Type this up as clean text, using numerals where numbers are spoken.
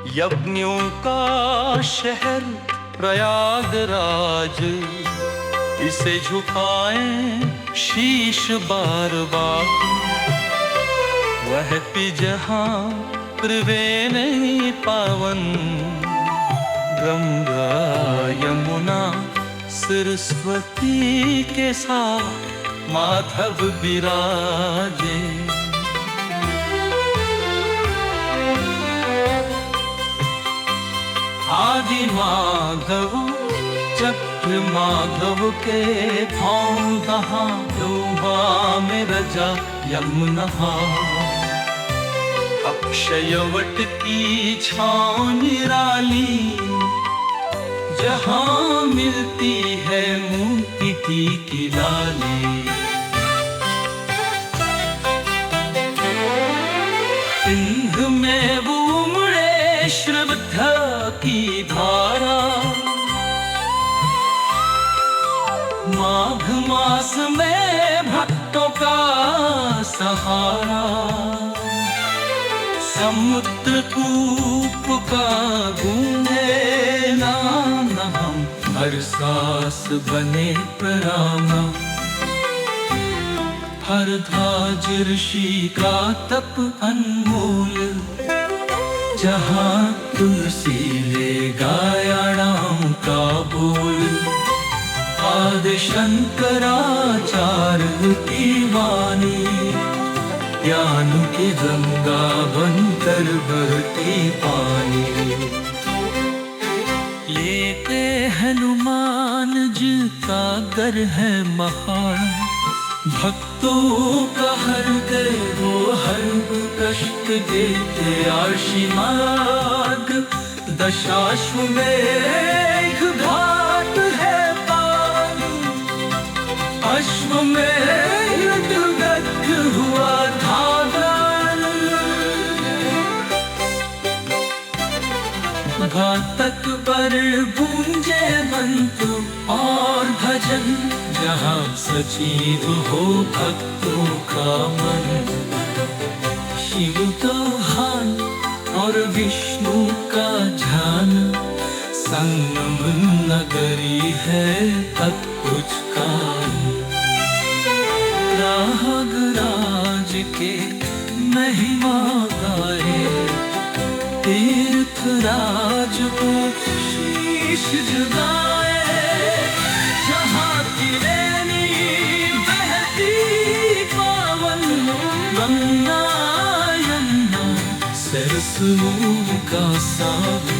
यज्ञों का शहर प्रयागराज, इसे झुकाएं शीश बार बार। वह भी जहां त्रिवेणी पावन, गंगा यमुना सरस्वती के साथ माधव विराजे। आदि माधव चक्र माधव के भाव दहाँ डूबा में रजा यमुना। अक्षयवट की छाँव निराली, जहाँ मिलती है मोती की लाली। सिंध में उमड़े श्रद्धा की धारा, माघ मास में भक्तों का सहारा। समुद्र कूप का गूंजे नाम, हम हर सांस बने पराना। हरद्वाज ऋषि का तप अनमोल, जहाँ तुलसी ले गाया नाम का बोल। आदि शंकराचार्य की वाणी, ज्ञान की गंगा बनकर बहती पानी। लेते हनुमान जी का गर है महान, भक्तों का हृदय वो हर कष्ट देते आशीर्वाद। दशाश्वमेध घाट है पानी, अश्वमेध दग्ध हुआ धागा। घातक पर गूंजे मंत्र और भजन, जहाँ सजीव हो भक्तों का मन। शिव का ध्यान और विष्णु का ध्यान, संगम नगरी है तब कुछ काम। प्रयागराज के महिमा गाए, तीर्थराज को शीश झुकाए। जहाँ त्रिवेणी बहती पावन, गंगा यमुना सरस्वती का सागर।